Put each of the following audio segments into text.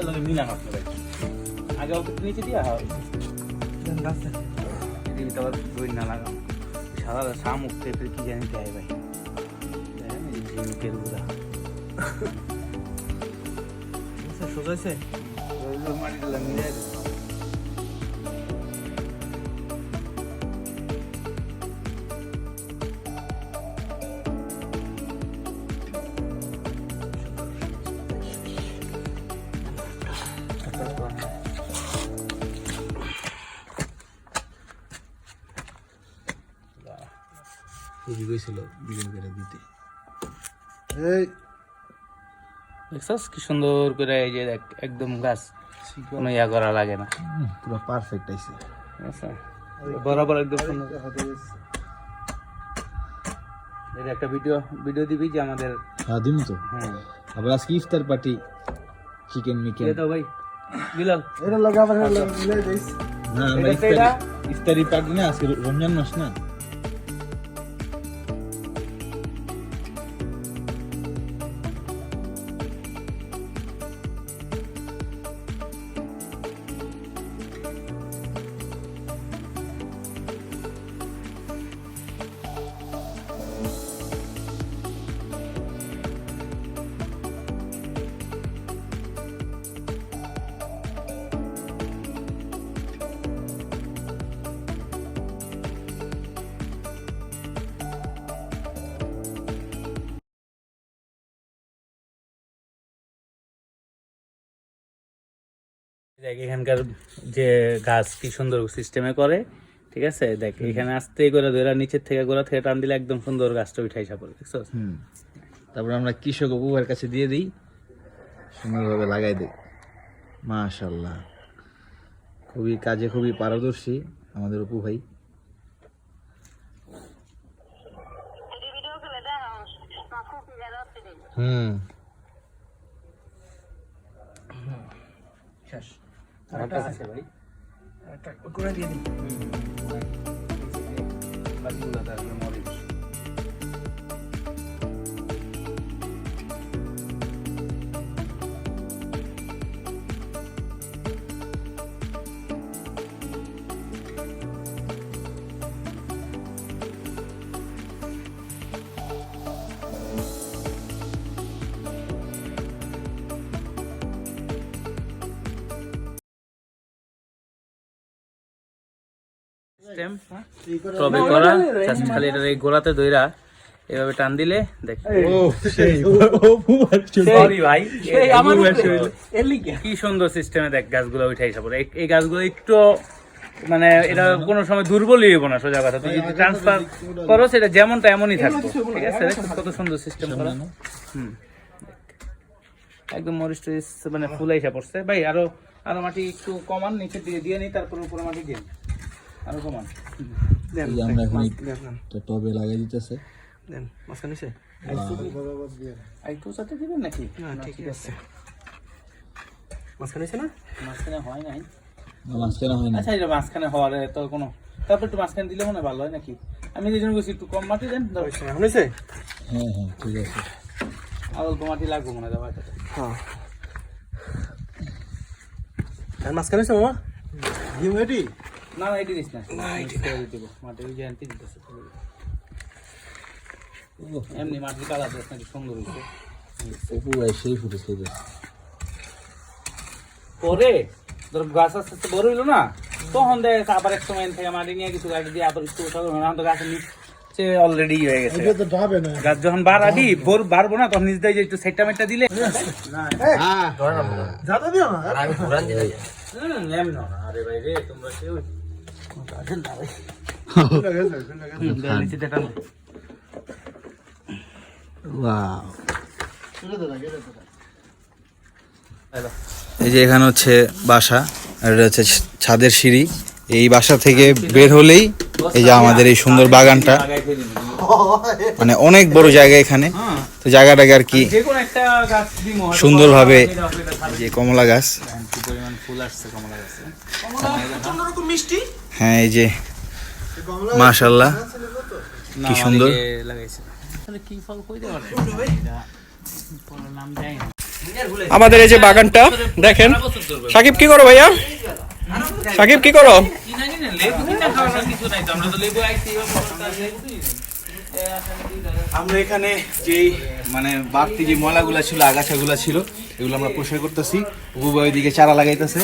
এটা লাগে মিলান আপনার ভাই আগে অল্প নিচে দিয়া হয় এদিকে তো আবার দই না লাগাম সারা শামুক টাইপের কি জানি দেয় ভাই দেখেন এই ঝিনুকের গুলা সোজাইছে মাটিটা মিলাই দিতে খুবই গেছিল বিজন করে দিতে দেখছস কি সুন্দর করে এই যে দেখ একদম গাছ কোনো ইয়া করা লাগে না পুরো পারফেক্ট আইছে আচ্ছা বরাবর একদম সুন্দর এর একটা ভিডিও দিবি যে আমাদের হ্যাঁ দিমু তো হ্যাঁ আবার আজকে ইফতার পার্টি চিকেন মিকেন এটা ভাই বিলাল এটা লাগা আবার মিলাই দিস না আমরা ইফতারি পার্টি না আজকে রমজান মাস না দেখ এখানকার যে গাছ কি সুন্দর সিস্টেমে করে ঠিক আছে দেখ এখানে আস্তে করে ধরে নিচের থেকে গোড়া থেকে টান দিলে একদম সুন্দর গাছটা উঠাই সাপড়ে দেখছো তারপর আমরা কৃষক অপুর কাছে দিয়ে দিই সুন্দরভাবে লাগাই দিই মাশাআল্লাহ খুবই কাজে খুবই পারদর্শী আমাদের অপু ভাই শেষ আরেকটা আছে ভাই একটা করে দিয়ে দিন বাকিগুলো তারপরে মরিচ টবে করা জাস্ট খালি এটা এই গোড়াতে দইরা এভাবে টান দিলে দেখ সরি ভাই কি সুন্দর সিস্টেমে দেখ গাছগুলো উঠাই সাপড়ে এই গাছগুলো একটু মানে এটা কোনো সময় দুর্বলই হইব না সোজা কথা তুই যদি ট্রান্সফার করো সেটা যেমনটা এমনই থাকবে ঠিক আছে কত সুন্দর সিস্টেম করা একদম মরিচ টরিচ মানে ফুলাইসা পড়ছে ভাই আরো মাটি একটু কমান নিচে দিয়ে নিই তারপর উপরে মাটি দিন আরো কমান আমরা এখন টবে লাগাই দিতেছে দেন মাঝখানে সে একটু সাথে দিবেন নাকি ঠিক আছে মাঝখানে না মাঝখানে হয় নাই মাঝখানে হয় না আচ্ছা এটা মাঝখানে হওয়ার তো কোনো তারপর একটু মাঝখানে দিলে মনে হয় ভালো হয় নাকি আমি এই জন্য বলছি একটু কম মাটি দেন এখন হয়েছে হ্যাঁ হ্যাঁ ঠিক আছে আর অল্প মাটি লাগবে মনে হয় হ্যাঁ আর মাঝখানে হয়েছে মামা ডিম রেডি না এটি দিস না দিব মাটি ওই যে আনতে দিতেছে এমনি মাটির কালার দেখ নাকি সুন্দর হয়েছে অপু ভাই সেই ফুটেজ খেয়েছে পরে ধর গাছ আস্তে আস্তে বড় হইলো না তখন দেখ আবার এক সময় থেকে মাটি নিয়ে কিছু গাছ দিয়ে আবার একটু তো গাছের নিচে অলরেডি হয়ে গেছে গাছ যখন বাড়াবি বাড়বো না তখন নিচ দিয়ে যে একটু সেটটা মেটটা দিলে আরে ভাই রে তোমরা কেউ এই যে এখানে হচ্ছে বাসা আর এটা হচ্ছে ছাদের সিঁড়ি এই বাসা থেকে বের হলেই এই যে আমাদের এই সুন্দর বাগানটা মানে অনেক বড় জায়গা এখানে তো জায়গাটাকে আর কি সুন্দরভাবে যে কমলা গাছ হ্যাঁ এই যে মাশাআল্লাহ কি সুন্দর লাগাইছে কি ফল কই দেওয়া নাম জানি না আমাদের এই যে বাগানটা দেখেন। সাকিব কি করো ভাইয়া? সাকিব কি করো? আমরা এখানে যেই মানে বাড়তি যে ময়লাগুলা ছিল আগাছাগুলা ছিল এগুলো আমরা পরিষ্কার করতেছি। উবু ভাই ওইদিকে চারা লাগাইতেছে,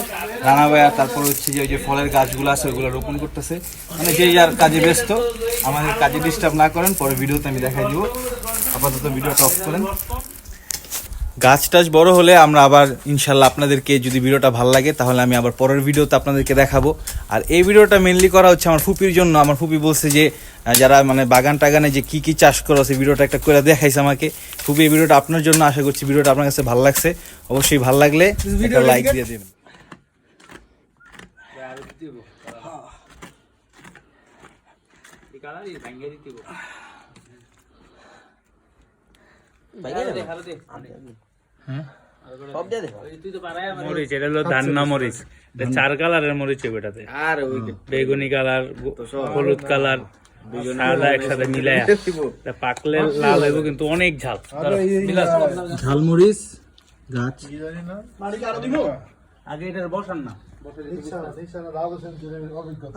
রানা ভাইয়া তারপর হচ্ছে যে ওই যে ফলের গাছগুলো আছে ওইগুলো রোপণ করতেছে। মানে যে যার কাজে ব্যস্ত, আমাদের কাজে ডিস্টার্ব না করেন, পরে ভিডিওতে আমি দেখাই দিব। আপাতত ভিডিওটা অফ করেন। গাছ টাছ বড় হলে আমরা আবার ইনশাল্লাহ আপনাদেরকে যদি ভিডিওটা ভালো লাগে তাহলে আমি আবার পরের ভিডিওতে আপনাদেরকে দেখাবো। আর এই ভিডিওটা মেনলি করা হচ্ছে আমার ফুপির জন্য। আমার ফুপি বলছে যে যারা মানে বাগান টাগানে যে কি কি চাষ করো সেই ভিডিওটা একটা করে দেখাইছে আমাকে। ফুপি এই ভিডিওটা আপনার জন্য, আশা করছি ভিডিওটা আপনার কাছে ভালো লাগছে। অবশ্যই ভালো লাগলে একটা লাইক দিয়ে দেবেন। মরিচ, এটা হলো দান্না মরিচ, এটা 4 কালারের মরিচ এটাতে, আর বেগুনি কালার, হলুদ কালার, সাদা একসাথে মিলায়া পাকলে লাল হইব, কিন্তু অনেক ঝাল। ঝালমরিচ গাছ আগে এটার বসান না,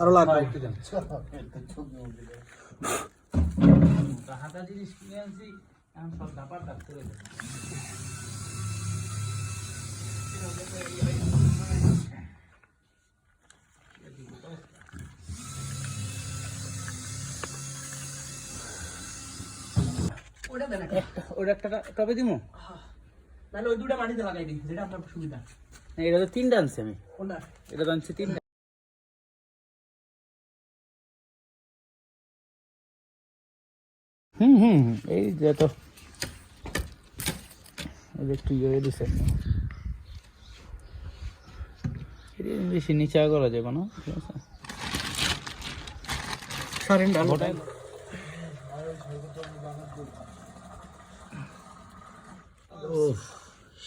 আরো লাগবে। হাতা জিনিস কিনে আনছি, এখন সব ধাপার ধাপ করে দেয়। ওটা একটা টবে দিমু, তাহলে ওই দুটো মাটিতে লাগাই দিই, যেটা আপনার সুবিধা। এটা তো 3টা আনছি আমি, কোনটা? এটা তো আনছি 3টা। এই যে তো একটু ইয়ে দিছে, বেশি নিচা করা যাবে না, ঠিক আছে। সারেন ডাল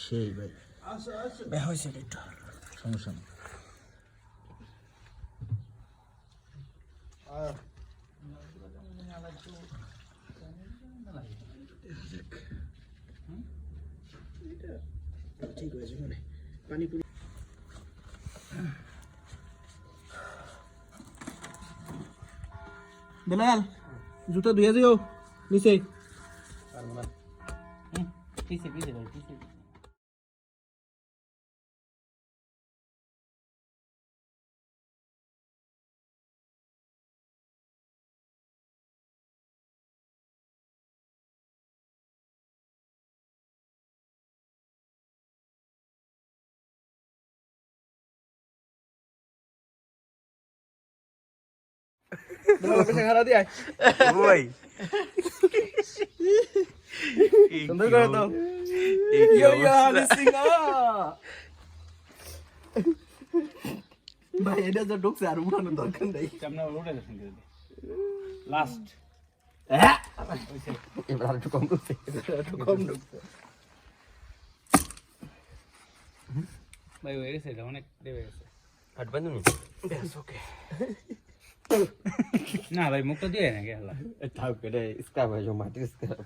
সেই ভাই হয়েছে এটা সমস্যা নেই। ঠিক হয়েছে মানে পানি বেলাল জুতো ধুয়ে দিও নিচে। পিছে পিছে ভাই, পিছে। সুন্দর করে দাও। ভাই এটা তো ঢুকছে, আর উঠানোর দরকার নেই। লাস্ট এবার আর একটু কম ঢুকছে, একটু কম ঢুকছে। ভাই হয়ে গেছে, এটা অনেক দেবে গেছে। হাঁটবেন তুমি? ব্যাস ওকে। না ভাই মুখটা দিয়ে নাকি হেলা থাক, এটা স্কাপ হয়ে যাও, মাটির স্কাপ।